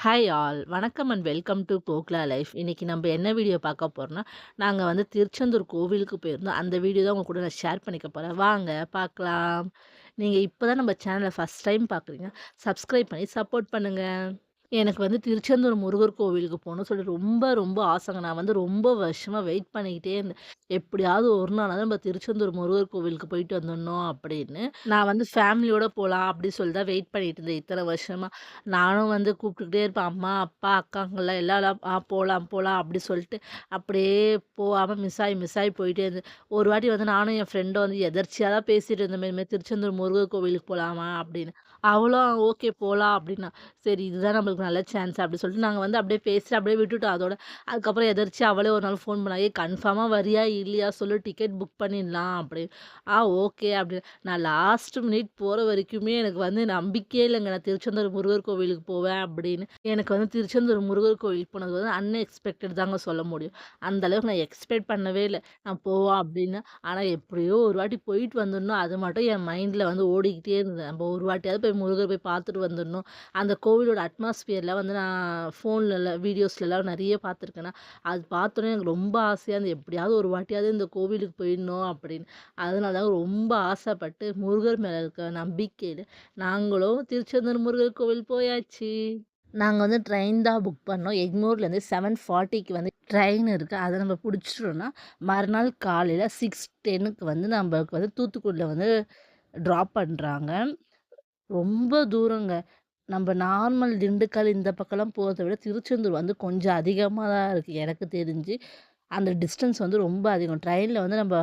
Hi all வணக்கம் and welcome to போக்லா life. இன்னைக்கு நம்ம என்ன வீடியோ பார்க்க போறோம்னா, நாங்க வந்து திருச்செந்தூர் கோவிலுக்கு போயிருந்தோம். அந்த வீடியோ தான் உங்க கூட நான் ஷேர் பண்ணிக்க போறேன். வாங்க பார்க்கலாம். நீங்க இப்ப தான் நம்ம சேனல ஃபர்ஸ்ட் டைம் பார்க்குறீங்க. சப்ஸ்கிரைப் பண்ணி சப்போர்ட் பண்ணுங்க. எனக்கு வந்து திருச்செந்தூர் முருகர் கோவிலுக்கு போணும்னு சொல்லி ரொம்ப, ரொம்ப ஆசைங்க. நான் வந்து ரொம்ப வருஷமா வெயிட் பண்ணிக்கிட்டே இருந்தேன். எப்படியாவது ஒரு நாளாவது நம்ம திருச்செந்தூர் முருகர் கோவிலுக்கு போயிட்டு வந்துடணும் அப்படின்னு. நான் வந்து ஃபேமிலியோட போலாம் அப்படி சொல்லி தான் வெயிட் பண்ணிட்டு இருந்தேன் இத்தன வருஷமா. நானும் வந்து கூப்பிட்டுக்கிட்டே இருப்பேன். அம்மா, அப்பா, அக்காங்கலாம் எல்லாரும் போலாம், போலாம் அப்படி சொல்லிட்டு அப்படியே போகாம மிஸ் ஆயி போயிட்டே இருந்தது. ஒரு வாட்டி வந்து நானும் என் ஃப்ரெண்டும் வந்து எதர்ச்சியா தான் பேசிட்டு இருந்தோம். இந்த மாரி திருச்செந்தூர் முருகர் கோவிலுக்கு போலாமா அப்படின்னு. அவளும் ஓகே போலாம் அப்படின்னா. சரி இதுதான் நம்மளுக்கு நல்ல சான்ஸ் அப்படி சொல்லிட்டு நாங்க வந்து அப்படியே பேசிட்டு அப்படியே விட்டுட்டோம் அதோட. அதுக்கப்புறம் எதர்ச்சியா அவளே ஒரு நாள் ஃபோன் பண்ணா, "ஏய் கன்ஃபார்மா வரியா? இல்லையா? சொல்லு டிக்கெட் புக் பண்ணிடலாம்" அப்படின்னு. ஓகே அப்படின்னு. நான் லாஸ்ட் மினிட் போற வரைக்குமே எனக்கு வந்து நம்பிக்கையே இல்லங்க. நான் திருச்செந்தூர் முருகர் கோவிலுக்கு போவேன் அப்படின்னு. எனக்கு வந்து திருச்செந்தூர் முருகர் கோவிலுக்கு போனது வந்து அன்எக்ஸ்பெக்டட் தாங்க சொல்ல முடியும். அந்த அளவுக்கு நான் எக்ஸ்பெக்ட் பண்ணவே இல்ல. நான் போவேன் அப்படின்னு. ஆனா எப்படியோ ஒரு வாட்டி போயிட்டு வந்துடணும். அது மட்டும் என் மைண்ட்ல வந்து ஓடிக்கிட்டே இருந்தது. நம்ம ஒரு வாட்டியாவது போய் முருகர் போய் பார்த்துட்டு வந்துடணும். அந்த கோவிலோட அட்மாஸ்பியர்லாம் வந்து நான் வீடியோஸ்லலாம் நெறைய பார்த்துருக்கேனா, அது பார்த்தோனே எனக்கு ரொம்ப ஆசையா இருந்தது. எப்படியாவது ஒரு வாட்டியாவது இந்த கோவிலுக்கு போயிடணும் அப்படின்னு. அதனால தான் ரொம்ப ஆசைப்பட்டு முருகர் மேல இருக்க நம்பிக்கையில நாங்களும் திருச்செந்தூர் முருகர் கோவில் போயாச்சு. நாங்க வந்து ட்ரெயின் தான் புக் பண்ணோம். எக்மோர்லேருந்து 7:40க்கு வந்து ட்ரெயின் இருக்கு. அத நம்ம புடிச்சிட்டோம்னா, மறுநாள் காலையில 6:10க்கு வந்து நம்பளுக்கு வந்து தூத்துக்குடில வந்து ட்ராப் பண்றாங்க. ரொம்ப தூரங்க. நம்ப நார்மல் திண்டுக்கல் இந்த பக்கம்லாம் போறத விட திருச்செந்தூர் வந்து கொஞ்சம் அதிகமா தான் இருக்கு எனக்கு தெரிஞ்சு. அந்த டிஸ்டன்ஸ் வந்து ரொம்ப அதிகம். ட்ரெயின்ல வந்து நம்ப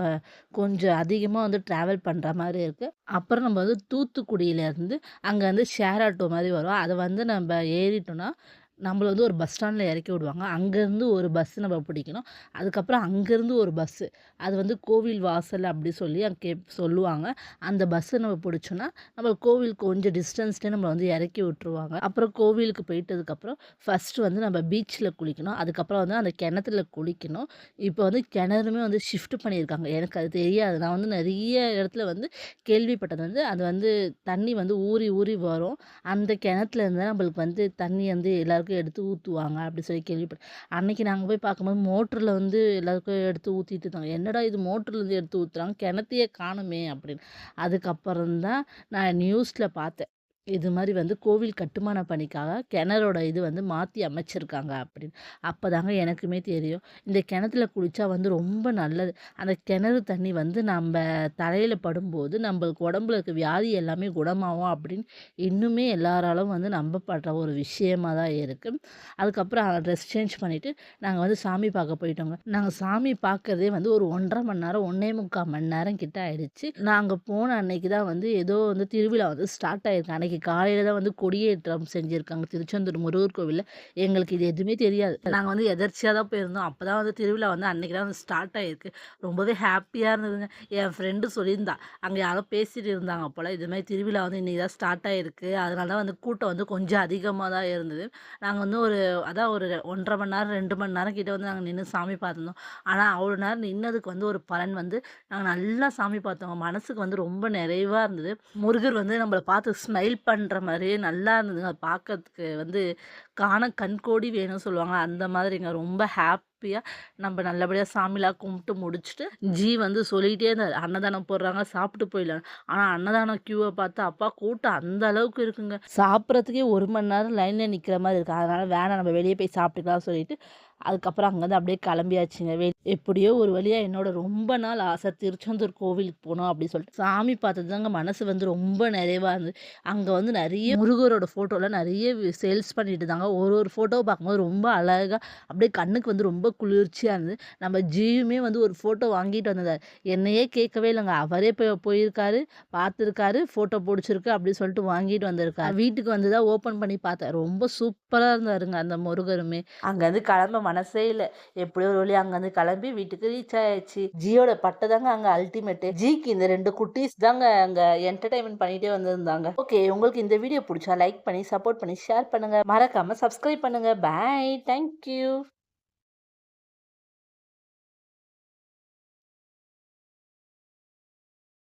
கொஞ்சம் அதிகமா வந்து ட்ராவல் பண்ற மாரி இருக்கு. அப்புறம் நம்ம வந்து தூத்துக்குடியிலேருந்து அங்க வந்து ஷேர் ஆட்டோ மாரி வரும். அத வந்து நம்ப ஏறிட்டோம்னா, நம்மள வந்து ஒரு பஸ் ஸ்டாண்ட்ல இறக்கி விடுவாங்க. அங்கேருந்து ஒரு பஸ் நம்ம பிடிக்கணும். அதுக்கப்புறம் அங்கேருந்து ஒரு பஸ்ஸு. அது வந்து கோவில் வாசல் அப்படி சொல்லி அங்கே சொல்லுவாங்க. அந்த பஸ்ஸ நம்ம பிடிச்சோம்னா, நம்ம கோவில் கொஞ்சம் டிஸ்டன்ஸ்லயே நம்மள வந்து இறக்கி விட்டுருவாங்க. அப்புறம் கோவிலுக்கு போயிட்டதுக்கப்புறம் ஃபர்ஸ்ட்டு வந்து நம்ம பீச்ல குளிக்கணும். அதுக்கப்புறம் வந்து அந்த கிணத்துல குளிக்கணும். இப்போ வந்து கிணறுமே வந்து ஷிஃப்ட் பண்ணியிருக்காங்க. எனக்கு அது தெரியாது. நான் வந்து நெறைய இடத்துல வந்து கேள்விப்பட்டது வந்து, அது வந்து தண்ணி வந்து ஊறி ஊறி வரும். அந்த கிணத்துல இருந்து தான் நம்மளுக்கு வந்து தண்ணி வந்து எல்லாருக்கும் எடுத்து ஊத்துவாங்க அப்படி சொல்லி கேள்விப்பட்டேன். அன்னைக்கு நாங்க போய் பார்க்கும்போது மோட்டர்ல வந்து எல்லாருக்கும் எடுத்து ஊத்திட்டு இருந்தாங்க. என்னடா இது மோட்டர்லேருந்து எடுத்து ஊத்துறாங்க, கிணத்தையே காணோமே அப்படின்னு. அதுக்கப்புறம் தான் நான் நியூஸ்ல பார்த்தேன். இது மாரி வந்து கோவில் கட்டுமான பணிக்காக கிணறோட இது வந்து மாத்தி அமைச்சிருக்காங்க அப்படின்னு. அப்பதாங்க எனக்குமே தெரியும். இந்த கிணத்துல குளிச்சா வந்து ரொம்ப நல்லது. அந்த கிணறு தண்ணி வந்து நம்ப தலையில படும்போது நம்பளுக்கு உடம்புல இருக்க வியாதி எல்லாமே குணமாகும் அப்படின்னு இன்னுமே எல்லாராலும் வந்து நம்பப்படுற ஒரு விஷயமா தான் இருக்கு. அதுக்கப்புறம் ட்ரெஸ் சேஞ்ச் பண்ணிட்டு நாங்க வந்து சாமி பார்க்க போயிட்டோங்க. நாங்க சாமி பார்க்கறதே வந்து ஒரு 1 1/2 மணி நேரம், 1 1/4 மணி நேரம் கிட்ட ஆயிடுச்சு. நாங்க போன அன்னைக்கு தான் வந்து ஏதோ வந்து திருவிழா வந்து ஸ்டார்ட் ஆயிருக்கு. அன்னைக்கு காலையில தான் வந்து கொடியேற்றம் செஞ்சிருக்காங்க திருச்செந்தூர் முருகர் கோவில்ல. எங்களுக்கு இது எதுவுமே தெரியாது. நாங்க வந்து எதர்ச்சியா தான் போயிருந்தோம். அப்பதான் வந்து திருவிழா வந்து அன்னைக்கு தான் வந்து ஸ்டார்ட் ஆயிருக்கு. ரொம்பவே ஹேப்பியா இருந்ததுங்க. என் ஃப்ரெண்டு சொல்லியிருந்தா. அங்க யாரோ பேசிட்டு இருந்தாங்க போல. இது மாரி திருவிழா வந்து இன்னைக்கு தான் ஸ்டார்ட் ஆயிருக்கு. அதனால தான் வந்து கூட்டம் வந்து கொஞ்சம் அதிகமா தான் இருந்தது. நாங்க வந்து ஒரு 1 1/2 மணி நேரம், 2 மணி நேரம் கிட்ட வந்து நாங்க நின்னு சாமி பார்த்துருந்தோம். ஆனா அவ்வளோ நேரம் நின்னதுக்கு வந்து ஒரு பலன் வந்து நாங்க நல்லா சாமி பார்த்தோங்க. மனசுக்கு வந்து ரொம்ப நிறைவா இருந்தது. முருகர் வந்து நம்மள பார்த்து ஸ்மைல் பண்ற மாரியே நல்லா இருந்ததுங்க. அது பார்க்கறதுக்கு வந்து காண கண்கோடி வேணும்னு சொல்லுவாங்க. அந்த மாதிரிங்க ரொம்ப ஹேப்பியா நம்ம நல்லபடியா சாமிலாம் கும்பிட்டு முடிச்சுட்டு, வந்து சொல்லிட்டே இருந்தாரு. அன்னதானம் போடுறாங்க சாப்பிட்டு போயிடலாம். ஆனா அன்னதானம் கியூவ பார்த்தா அப்பா கூட்டம் அந்த அளவுக்கு இருக்குங்க. சாப்பிடறதுக்கே 1 மணி நேரம் லைன்ல நிக்கிற மாரி இருக்கு. அதனால வேணாம் நம்ம வெளிய போய் சாப்பிட்டுக்கலாம்னு சொல்லிட்டு, அதுக்கப்புறம் அங்கருந்து அப்படியே கிளம்பியாச்சுங்க. எப்படியோ ஒரு வழியா என்னோட ரொம்ப நாள் ஆசை திருச்செந்தூர் கோவிலுக்கு போணும் அப்படின்னு சொல்லிட்டு சாமி பார்த்தது தாங்க மனசு வந்து ரொம்ப நிறைவா இருந்தது. அங்க வந்து நெறைய முருகரோட ஃபோட்டோலாம் நெறைய சேல்ஸ் பண்ணிட்டு இருந்தாங்க. ஒரு ஒரு ஃபோட்டோவ பார்க்கும்போது ரொம்ப அழகா அப்படியே கண்ணுக்கு வந்து ரொம்ப குளிர்ச்சியா இருந்தது. நம்ம ஜியுமே வந்து ஒரு ஃபோட்டோ வாங்கிட்டு வந்தாரு. என்னையே கேட்கவே இல்லங்க. அவரே போயிருக்காரு, பார்த்துருக்காரு, ஃபோட்டோ புடிச்சிருக்கு அப்படின்னு சொல்லிட்டு வாங்கிட்டு வந்திருக்காரு. வீட்டுக்கு வந்து தான் ஓப்பன் பண்ணி பார்த்தேன். ரொம்ப சூப்பரா இருந்தாருங்க அந்த முருகருமே. அங்கருந்து கிளம்ப மனசே இல்ல. எப்படியோ ஒரு வழியா அங்கருந்து கிளம்பி வீட்டுக்கு ரீச் ஆயாச்சு. ஜியோட பட்டு தாங்க அங்க அல்டிமேட்டு. ஜிக்கு இந்த 2 குட்டீஸ் தாங்க அங்க என்டர்டெயின்மென்ட் பண்ணிட்டே வந்திருந்தாங்க. ஓகே உங்களுக்கு இந்த வீடியோ புடிச்சா லைக் பண்ணி, சப்போர்ட் பண்ணி, ஷேர் பண்ணுங்க. மறக்காம சப்ஸ்கிரைப் பண்ணுங்க. பாய். Thank you.